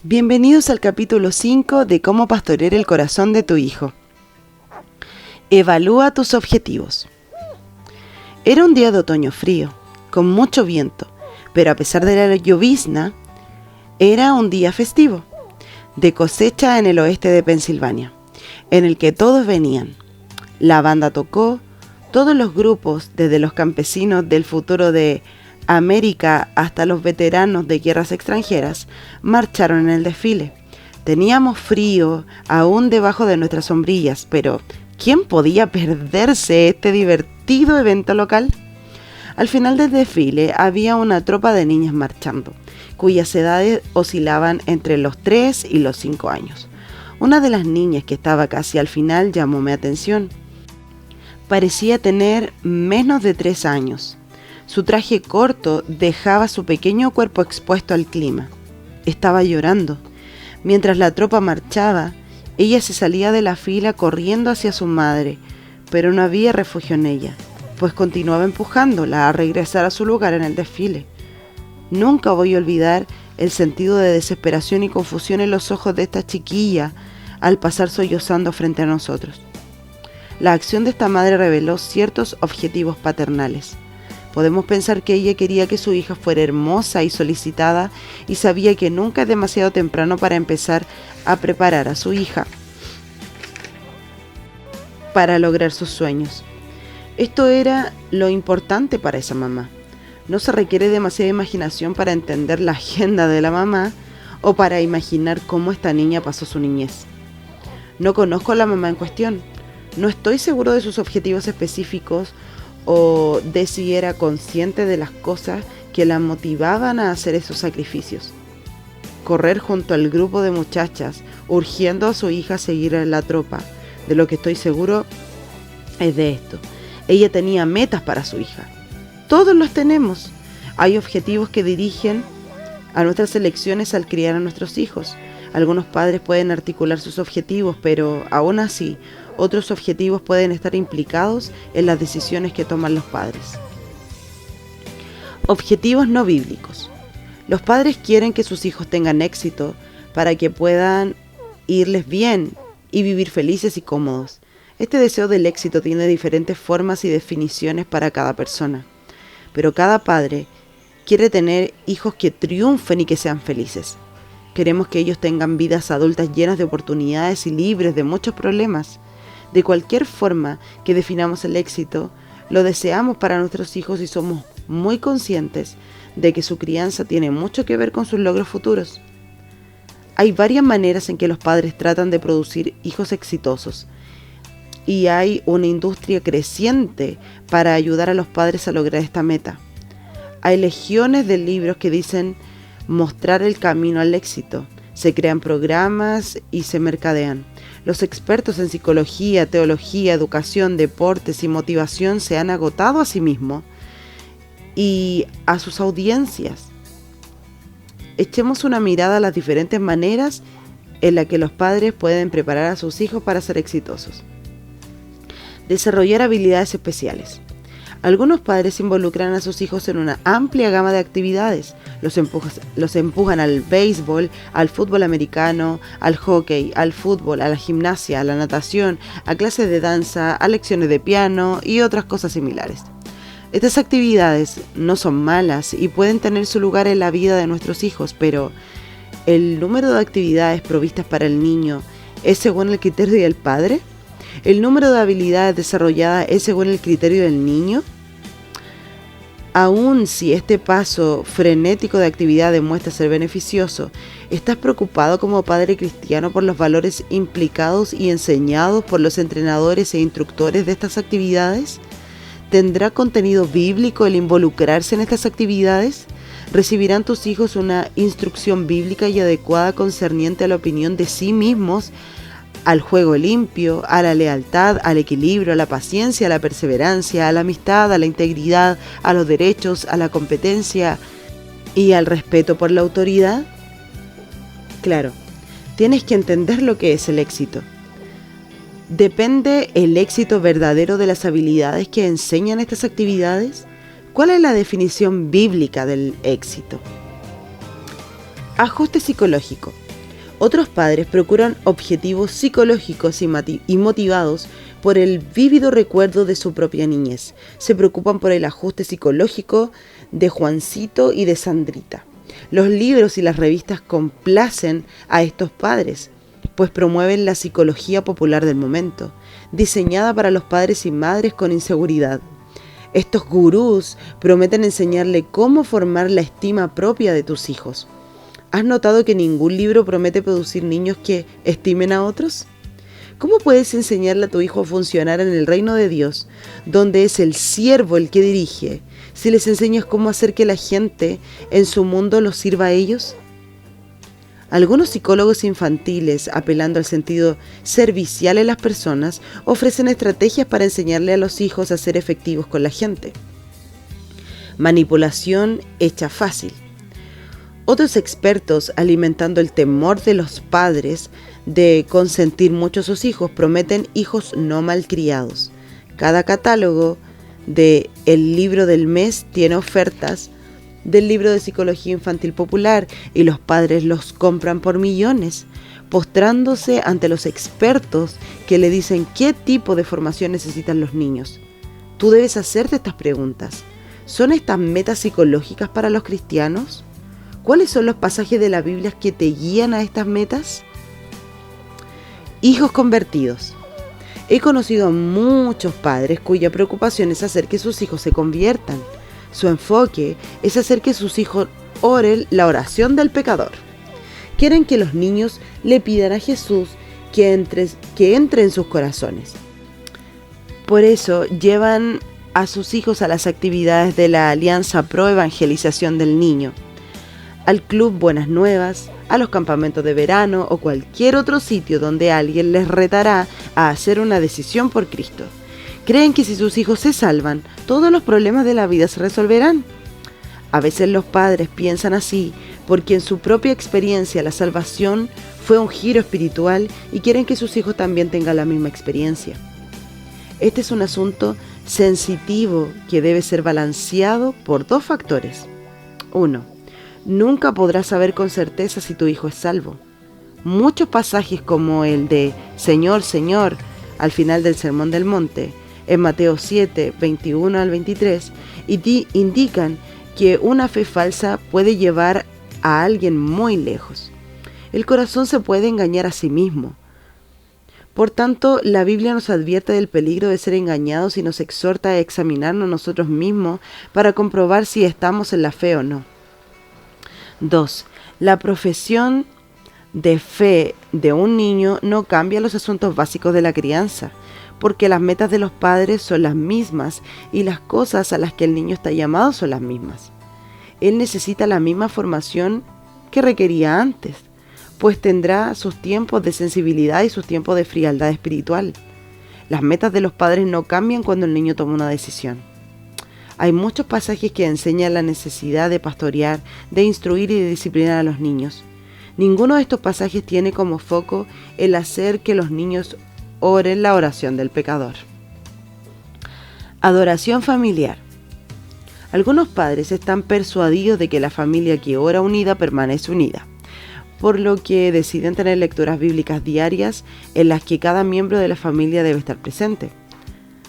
Bienvenidos al capítulo 5 de Cómo pastorear el corazón de tu hijo. Evalúa tus objetivos. Era un día de otoño frío, con mucho viento, pero a pesar de la llovizna, era un día festivo, de cosecha en el oeste de Pensilvania, en el que todos venían. La banda tocó, todos los grupos, desde los campesinos del futuro de América hasta los veteranos de guerras extranjeras, marcharon en el desfile. Teníamos frío aún debajo de nuestras sombrillas, pero ¿quién podía perderse este divertido evento local? Al final del desfile había una tropa de niñas marchando, cuyas edades oscilaban entre los 3 y los 5 años. Una de las niñas que estaba casi al final llamó mi atención. Parecía tener menos de 3 años. Su traje corto dejaba su pequeño cuerpo expuesto al clima. Estaba llorando. Mientras la tropa marchaba, ella se salía de la fila corriendo hacia su madre, pero no había refugio en ella, pues continuaba empujándola a regresar a su lugar en el desfile. Nunca voy a olvidar el sentido de desesperación y confusión en los ojos de esta chiquilla al pasar sollozando frente a nosotros. La acción de esta madre reveló ciertos objetivos paternales. Podemos pensar que ella quería que su hija fuera hermosa y solicitada y sabía que nunca es demasiado temprano para empezar a preparar a su hija para lograr sus sueños. Esto era lo importante para esa mamá. No se requiere demasiada imaginación para entender la agenda de la mamá o para imaginar cómo esta niña pasó su niñez. No conozco a la mamá en cuestión. No estoy seguro de sus objetivos específicos o de si era consciente de las cosas que la motivaban a hacer esos sacrificios. Correr junto al grupo de muchachas, urgiendo a su hija a seguir a la tropa. De lo que estoy seguro es de esto. Ella tenía metas para su hija. Todos los tenemos. Hay objetivos que dirigen a nuestras elecciones al criar a nuestros hijos. Algunos padres pueden articular sus objetivos, pero aún así, otros objetivos pueden estar implicados en las decisiones que toman los padres. Objetivos no bíblicos. Los padres quieren que sus hijos tengan éxito para que puedan irles bien y vivir felices y cómodos. Este deseo del éxito tiene diferentes formas y definiciones para cada persona, pero cada padre quiere tener hijos que triunfen y que sean felices. Queremos que ellos tengan vidas adultas llenas de oportunidades y libres de muchos problemas. De cualquier forma que definamos el éxito, lo deseamos para nuestros hijos y somos muy conscientes de que su crianza tiene mucho que ver con sus logros futuros. Hay varias maneras en que los padres tratan de producir hijos exitosos y hay una industria creciente para ayudar a los padres a lograr esta meta. Hay legiones de libros que dicen mostrar el camino al éxito. Se crean programas y se mercadean. Los expertos en psicología, teología, educación, deportes y motivación se han agotado a sí mismos y a sus audiencias. Echemos una mirada a las diferentes maneras en las que los padres pueden preparar a sus hijos para ser exitosos. Desarrollar habilidades especiales. Algunos padres involucran a sus hijos en una amplia gama de actividades. Los empujan al béisbol, al fútbol americano, al hockey, al fútbol, a la gimnasia, a la natación, a clases de danza, a lecciones de piano y otras cosas similares. Estas actividades no son malas y pueden tener su lugar en la vida de nuestros hijos, pero ¿el número de actividades provistas para el niño es según el criterio del padre? ¿El número de habilidades desarrolladas es según el criterio del niño? Aun si este paso frenético de actividad demuestra ser beneficioso, ¿estás preocupado como padre cristiano por los valores implicados y enseñados por los entrenadores e instructores de estas actividades? ¿Tendrá contenido bíblico el involucrarse en estas actividades? ¿Recibirán tus hijos una instrucción bíblica y adecuada concerniente a la opinión de sí mismos, al juego limpio, a la lealtad, al equilibrio, a la paciencia, a la perseverancia, a la amistad, a la integridad, a los derechos, a la competencia y al respeto por la autoridad? Claro, tienes que entender lo que es el éxito. ¿Depende el éxito verdadero de las habilidades que enseñan estas actividades? ¿Cuál es la definición bíblica del éxito? Ajuste psicológico. Otros padres procuran objetivos psicológicos y motivados por el vívido recuerdo de su propia niñez. Se preocupan por el ajuste psicológico de Juancito y de Sandrita. Los libros y las revistas complacen a estos padres, pues promueven la psicología popular del momento, diseñada para los padres y madres con inseguridad. Estos gurús prometen enseñarle cómo formar la estima propia de tus hijos. ¿Has notado que ningún libro promete producir niños que estimen a otros? ¿Cómo puedes enseñarle a tu hijo a funcionar en el reino de Dios, donde es el siervo el que dirige, si les enseñas cómo hacer que la gente en su mundo los sirva a ellos? Algunos psicólogos infantiles, apelando al sentido servicial en las personas, ofrecen estrategias para enseñarle a los hijos a ser efectivos con la gente. Manipulación hecha fácil. Otros expertos, alimentando el temor de los padres de consentir mucho a sus hijos, prometen hijos no malcriados. Cada catálogo de El Libro del Mes tiene ofertas del libro de psicología infantil popular y los padres los compran por millones, postrándose ante los expertos que le dicen qué tipo de formación necesitan los niños. Tú debes hacerte estas preguntas. ¿Son estas metas psicológicas para los cristianos? ¿Cuáles son los pasajes de la Biblia que te guían a estas metas? Hijos convertidos. He conocido a muchos padres cuya preocupación es hacer que sus hijos se conviertan. Su enfoque es hacer que sus hijos oren la oración del pecador. Quieren que los niños le pidan a Jesús que entre en sus corazones. Por eso llevan a sus hijos a las actividades de la Alianza Pro Evangelización del Niño, al Club Buenas Nuevas, a los campamentos de verano o cualquier otro sitio donde alguien les retará a hacer una decisión por Cristo. Creen que si sus hijos se salvan, todos los problemas de la vida se resolverán. A veces los padres piensan así porque en su propia experiencia la salvación fue un giro espiritual y quieren que sus hijos también tengan la misma experiencia. Este es un asunto sensitivo que debe ser balanceado por dos factores. 1. Nunca podrás saber con certeza si tu hijo es salvo. Muchos pasajes como el de Señor, Señor, al final del Sermón del Monte, en Mateo 7, 21 al 23, indican que una fe falsa puede llevar a alguien muy lejos. El corazón se puede engañar a sí mismo. Por tanto, la Biblia nos advierte del peligro de ser engañados y nos exhorta a examinarnos nosotros mismos para comprobar si estamos en la fe o no. 2. La profesión de fe de un niño no cambia los asuntos básicos de la crianza, porque las metas de los padres son las mismas y las cosas a las que el niño está llamado son las mismas. Él necesita la misma formación que requería antes, pues tendrá sus tiempos de sensibilidad y sus tiempos de frialdad espiritual. Las metas de los padres no cambian cuando el niño toma una decisión. Hay muchos pasajes que enseñan la necesidad de pastorear, de instruir y de disciplinar a los niños. Ninguno de estos pasajes tiene como foco el hacer que los niños oren la oración del pecador. Adoración familiar. Algunos padres están persuadidos de que la familia que ora unida permanece unida, por lo que deciden tener lecturas bíblicas diarias en las que cada miembro de la familia debe estar presente.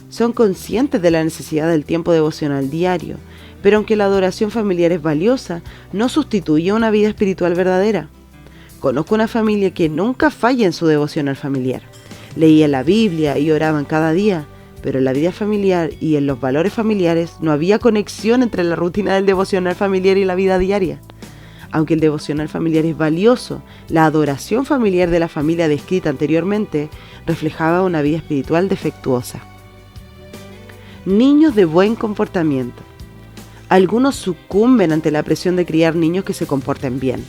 Son conscientes de la necesidad del tiempo devocional diario, pero aunque la adoración familiar es valiosa, no sustituye una vida espiritual verdadera. Conozco una familia que nunca falla en su devocional familiar. Leían la Biblia y oraban cada día, pero en la vida familiar y en los valores familiares no había conexión entre la rutina del devocional familiar y la vida diaria. Aunque el devocional familiar es valioso, la adoración familiar de la familia descrita anteriormente reflejaba una vida espiritual defectuosa. Niños de buen comportamiento. Algunos sucumben ante la presión de criar niños que se comporten bien.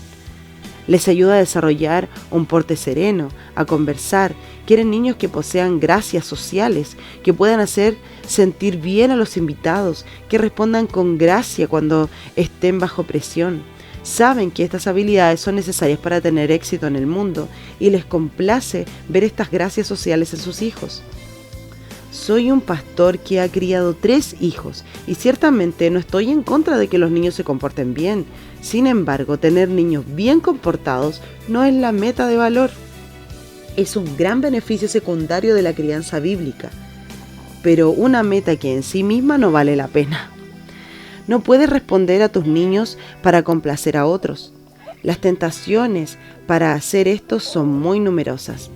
Les ayuda a desarrollar un porte sereno, a conversar. Quieren niños que posean gracias sociales, que puedan hacer sentir bien a los invitados, que respondan con gracia cuando estén bajo presión. Saben que estas habilidades son necesarias para tener éxito en el mundo y les complace ver estas gracias sociales en sus hijos. Soy un pastor que ha criado 3 hijos y ciertamente no estoy en contra de que los niños se comporten bien. Sin embargo, tener niños bien comportados no es la meta de valor. Es un gran beneficio secundario de la crianza bíblica, pero una meta que en sí misma no vale la pena. No puedes responder a tus niños para complacer a otros. Las tentaciones para hacer esto son muy numerosas.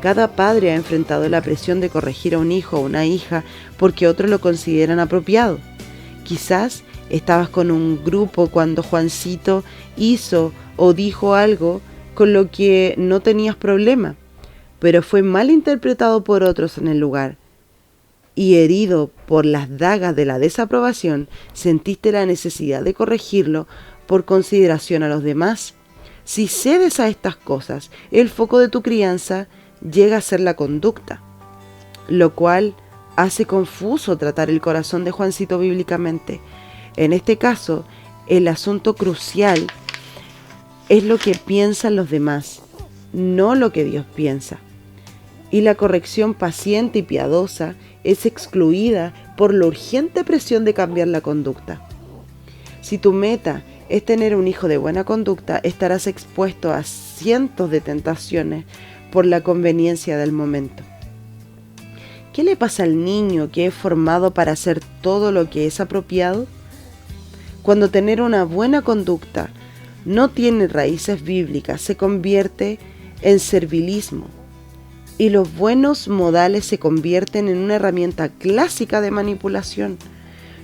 Cada padre ha enfrentado la presión de corregir a un hijo o una hija porque otros lo consideran apropiado. Quizás estabas con un grupo cuando Juancito hizo o dijo algo con lo que no tenías problema, pero fue mal interpretado por otros en el lugar. Y herido por las dagas de la desaprobación, sentiste la necesidad de corregirlo por consideración a los demás. Si cedes a estas cosas, el foco de tu crianza llega a ser la conducta, lo cual hace confuso tratar el corazón de Juancito bíblicamente. En este caso, el asunto crucial es lo que piensan los demás, no lo que Dios piensa. Y la corrección paciente y piadosa es excluida por la urgente presión de cambiar la conducta. Si tu meta es tener un hijo de buena conducta, estarás expuesto a cientos de tentaciones por la conveniencia del momento. ¿Qué le pasa al niño que es formado para hacer todo lo que es apropiado? Cuando tener una buena conducta no tiene raíces bíblicas, se convierte en servilismo, y los buenos modales se convierten en una herramienta clásica de manipulación.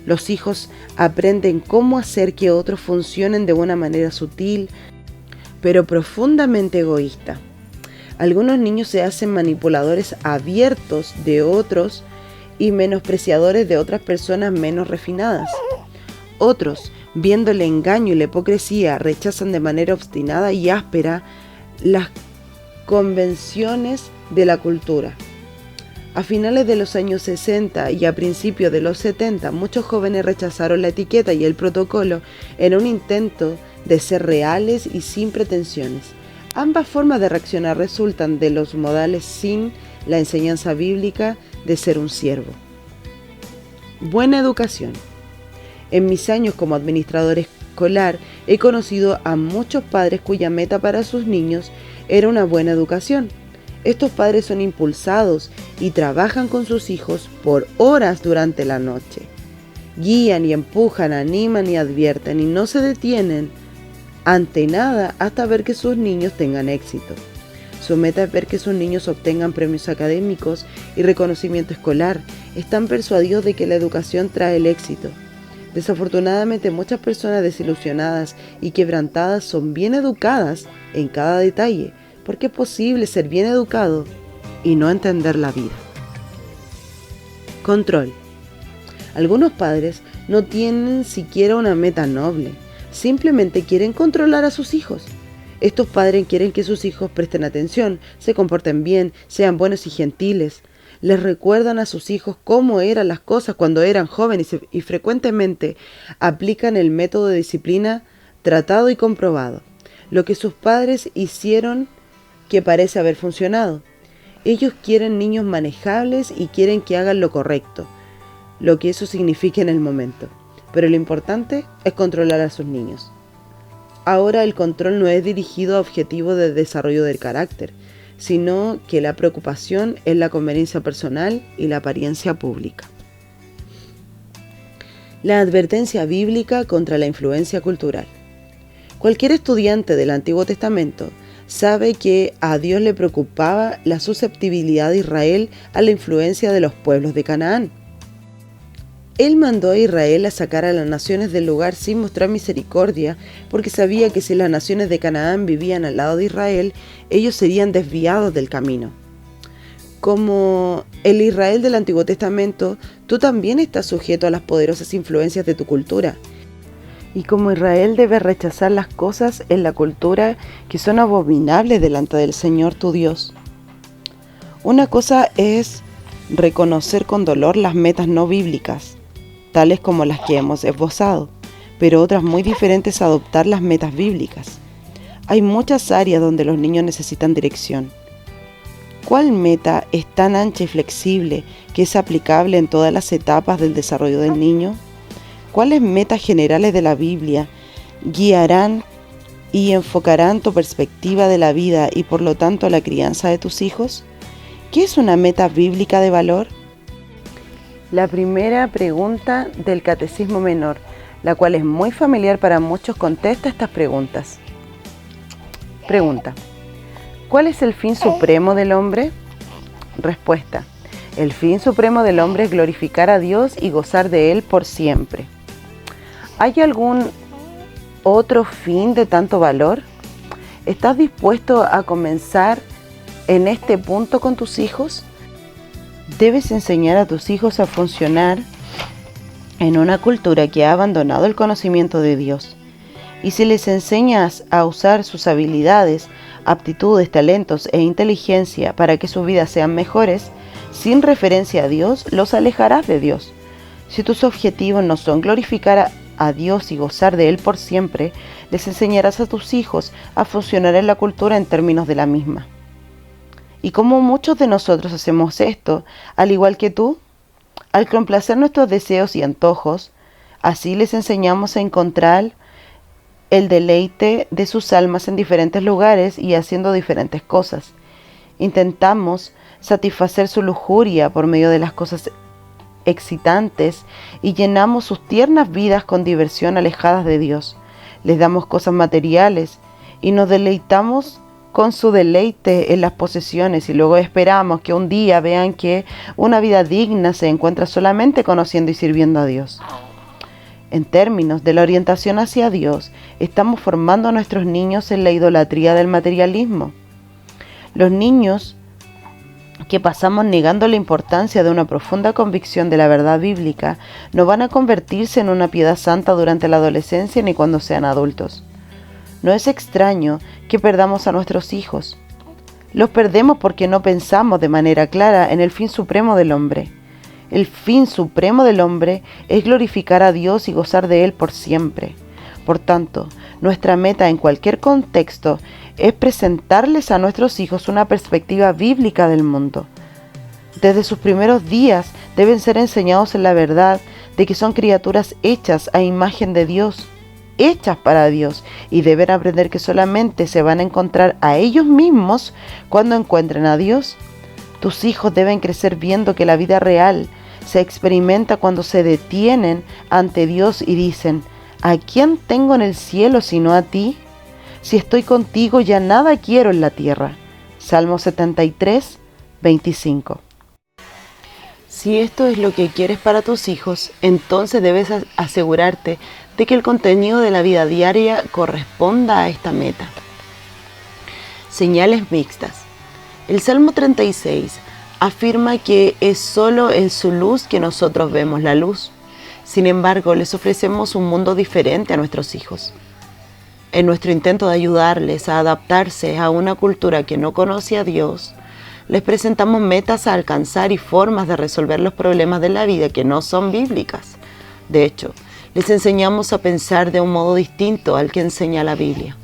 Los hijos aprenden cómo hacer que otros funcionen de una manera sutil, pero profundamente egoísta. Algunos niños se hacen manipuladores abiertos de otros y menospreciadores de otras personas menos refinadas. Otros, viendo el engaño y la hipocresía, rechazan de manera obstinada y áspera las convenciones de la cultura. A finales de los años 60 y a principios de los 70, muchos jóvenes rechazaron la etiqueta y el protocolo en un intento de ser reales y sin pretensiones. Ambas formas de reaccionar resultan de los modales sin la enseñanza bíblica de ser un siervo. Buena educación. En mis años como administrador escolar he conocido a muchos padres cuya meta para sus niños era una buena educación. Estos padres son impulsados y trabajan con sus hijos por horas durante la noche. Guían y empujan, animan y advierten y no se detienen ante nada hasta ver que sus niños tengan éxito. Su meta es ver que sus niños obtengan premios académicos y reconocimiento escolar. Están persuadidos de que la educación trae el éxito. Desafortunadamente, muchas personas desilusionadas y quebrantadas son bien educadas en cada detalle, porque es posible ser bien educado y no entender la vida. Control. Algunos padres no tienen siquiera una meta noble, simplemente quieren controlar a sus hijos. Estos padres quieren que sus hijos presten atención, se comporten bien, sean buenos y gentiles. Les recuerdan a sus hijos cómo eran las cosas cuando eran jóvenes y frecuentemente aplican el método de disciplina tratado y comprobado. Lo que sus padres hicieron que parece haber funcionado. Ellos quieren niños manejables y quieren que hagan lo correcto, lo que eso signifique en el momento. Pero lo importante es controlar a sus niños. Ahora el control no es dirigido a objetivos de desarrollo del carácter, sino que la preocupación es la conveniencia personal y la apariencia pública. La advertencia bíblica contra la influencia cultural. Cualquier estudiante del Antiguo Testamento sabe que a Dios le preocupaba la susceptibilidad de Israel a la influencia de los pueblos de Canaán. Él mandó a Israel a sacar a las naciones del lugar sin mostrar misericordia, porque sabía que si las naciones de Canaán vivían al lado de Israel, ellos serían desviados del camino. Como el Israel del Antiguo Testamento, tú también estás sujeto a las poderosas influencias de tu cultura. Y como Israel debes rechazar las cosas en la cultura que son abominables delante del Señor tu Dios. Una cosa es reconocer con dolor las metas no bíblicas, tales como las que hemos esbozado, pero otras muy diferentes adoptar las metas bíblicas. Hay muchas áreas donde los niños necesitan dirección. ¿Cuál meta es tan ancha y flexible que es aplicable en todas las etapas del desarrollo del niño? ¿Cuáles metas generales de la Biblia guiarán y enfocarán tu perspectiva de la vida y por lo tanto la crianza de tus hijos? ¿Qué es una meta bíblica de valor? La primera pregunta del Catecismo Menor, la cual es muy familiar para muchos, contesta estas preguntas. Pregunta: ¿cuál es el fin supremo del hombre? Respuesta: el fin supremo del hombre es glorificar a Dios y gozar de Él por siempre. ¿Hay algún otro fin de tanto valor? ¿Estás dispuesto a comenzar en este punto con tus hijos? Debes enseñar a tus hijos a funcionar en una cultura que ha abandonado el conocimiento de Dios. Y si les enseñas a usar sus habilidades, aptitudes, talentos e inteligencia para que sus vidas sean mejores, sin referencia a Dios, los alejarás de Dios. Si tus objetivos no son glorificar a Dios y gozar de Él por siempre, les enseñarás a tus hijos a funcionar en la cultura en términos de la misma. Y como muchos de nosotros hacemos esto, al igual que tú, al complacer nuestros deseos y antojos, así les enseñamos a encontrar el deleite de sus almas en diferentes lugares y haciendo diferentes cosas. Intentamos satisfacer su lujuria por medio de las cosas excitantes y llenamos sus tiernas vidas con diversión alejadas de Dios. Les damos cosas materiales y nos deleitamos con su deleite en las posesiones y luego esperamos que un día vean que una vida digna se encuentra solamente conociendo y sirviendo a Dios. En términos de la orientación hacia Dios, estamos formando a nuestros niños en la idolatría del materialismo. Los niños que pasamos negando la importancia de una profunda convicción de la verdad bíblica no van a convertirse en una piedad santa durante la adolescencia ni cuando sean adultos. No es extraño que perdamos a nuestros hijos. Los perdemos porque no pensamos de manera clara en el fin supremo del hombre. El fin supremo del hombre es glorificar a Dios y gozar de Él por siempre. Por tanto, nuestra meta en cualquier contexto es presentarles a nuestros hijos una perspectiva bíblica del mundo. Desde sus primeros días deben ser enseñados en la verdad de que son criaturas hechas a imagen de Dios, hechas para Dios, y deben aprender que solamente se van a encontrar a ellos mismos cuando encuentren a Dios. Tus hijos deben crecer viendo que la vida real se experimenta cuando se detienen ante Dios y dicen: ¿a quién tengo en el cielo sino a ti? Si estoy contigo ya nada quiero en la tierra. Salmo 73, 25. Si esto es lo que quieres para tus hijos, entonces debes asegurarte de que el contenido de la vida diaria corresponda a esta meta. Señales mixtas. El Salmo 36 afirma que es solo en su luz que nosotros vemos la luz. Sin embargo, les ofrecemos un mundo diferente a nuestros hijos. En nuestro intento de ayudarles a adaptarse a una cultura que no conoce a Dios, les presentamos metas a alcanzar y formas de resolver los problemas de la vida que no son bíblicas. De hecho, les enseñamos a pensar de un modo distinto al que enseña la Biblia.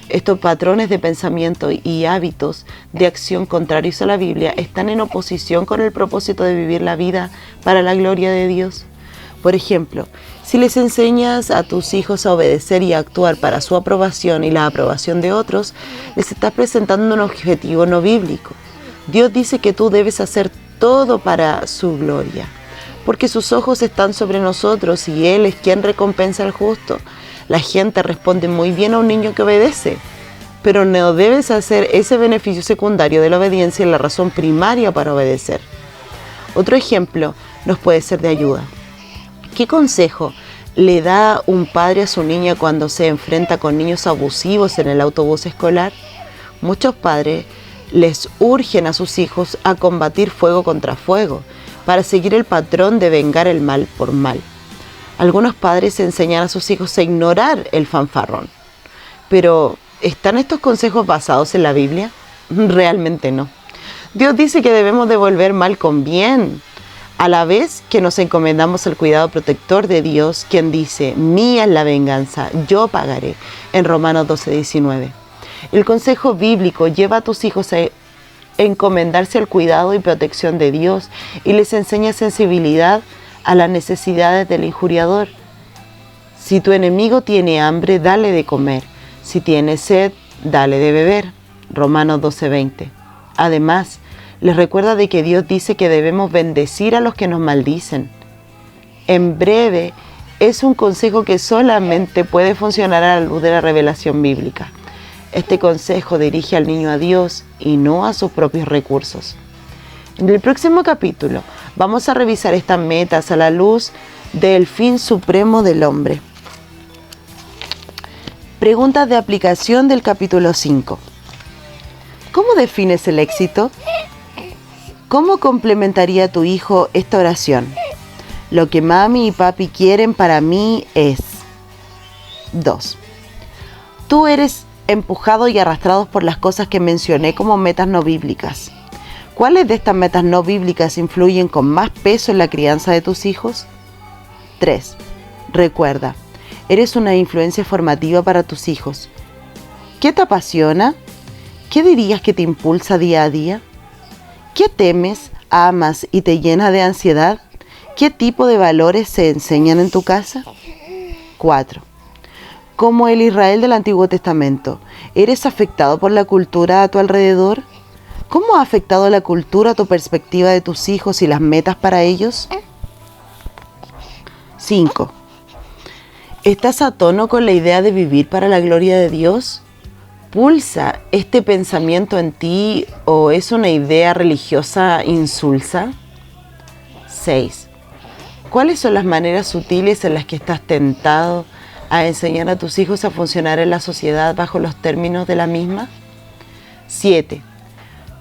Estos patrones de pensamiento y hábitos de acción contrarios a la Biblia están en oposición con el propósito de vivir la vida para la gloria de Dios. Por ejemplo, si les enseñas a tus hijos a obedecer y a actuar para su aprobación y la aprobación de otros, les estás presentando un objetivo no bíblico. Dios dice que tú debes hacer todo para su gloria, porque sus ojos están sobre nosotros y Él es quien recompensa al justo. La gente responde muy bien a un niño que obedece, pero no debes hacer ese beneficio secundario de la obediencia la razón primaria para obedecer. Otro ejemplo nos puede ser de ayuda. ¿Qué consejo le da un padre a su niña cuando se enfrenta con niños abusivos en el autobús escolar? Muchos padres les urgen a sus hijos a combatir fuego contra fuego, para seguir el patrón de vengar el mal por mal. Algunos padres enseñan a sus hijos a ignorar el fanfarrón. Pero, ¿están estos consejos basados en la Biblia? Realmente no. Dios dice que debemos devolver mal con bien, a la vez que nos encomendamos al cuidado protector de Dios, quien dice: mía es la venganza, yo pagaré, en Romanos 12:19. El consejo bíblico lleva a tus hijos encomendarse al cuidado y protección de Dios y les enseña sensibilidad a las necesidades del injuriador. Si tu enemigo tiene hambre, dale de comer. Si tiene sed, dale de beber. Romanos 12:20. Además, les recuerda de que Dios dice que debemos bendecir a los que nos maldicen. En breve, es un consejo que solamente puede funcionar a la luz de la revelación bíblica. Este consejo dirige al niño a Dios y no a sus propios recursos. En el próximo capítulo vamos a revisar estas metas a la luz del fin supremo del hombre. Preguntas de aplicación del capítulo 5. ¿Cómo defines el éxito? ¿Cómo complementaría tu hijo esta oración? Lo que mami y papi quieren para mí es... 2. Tú eres empujado y arrastrado por las cosas que mencioné como metas no bíblicas. ¿Cuáles de estas metas no bíblicas influyen con más peso en la crianza de tus hijos? 3. Recuerda, eres una influencia formativa para tus hijos. ¿Qué te apasiona? ¿Qué dirías que te impulsa día a día? ¿Qué temes, amas y te llena de ansiedad? ¿Qué tipo de valores se enseñan en tu casa? 4. Como el Israel del Antiguo Testamento, ¿eres afectado por la cultura a tu alrededor? ¿Cómo ha afectado la cultura tu perspectiva de tus hijos y las metas para ellos? 5. ¿Estás a tono con la idea de vivir para la gloria de Dios? ¿Pulsa este pensamiento en ti o es una idea religiosa insulsa? 6. ¿Cuáles son las maneras sutiles en las que estás tentado a enseñar a tus hijos a funcionar en la sociedad bajo los términos de la misma? 7.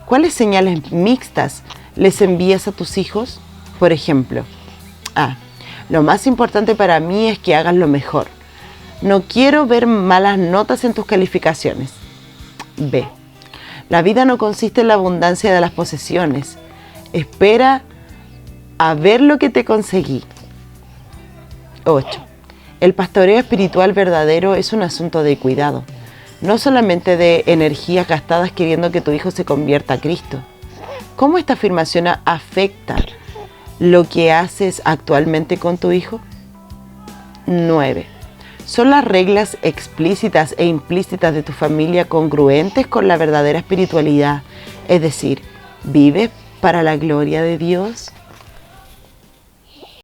¿Cuáles señales mixtas les envías a tus hijos? Por ejemplo, lo más importante para mí es que hagas lo mejor. No quiero ver malas notas en tus calificaciones. B. La vida no consiste en la abundancia de las posesiones. Espera a ver lo que te conseguí. 8. El pastoreo espiritual verdadero es un asunto de cuidado, no solamente de energías gastadas queriendo que tu hijo se convierta a Cristo. ¿Cómo esta afirmación afecta lo que haces actualmente con tu hijo? 9. ¿Son las reglas explícitas e implícitas de tu familia congruentes con la verdadera espiritualidad? Es decir, ¿vives para la gloria de Dios?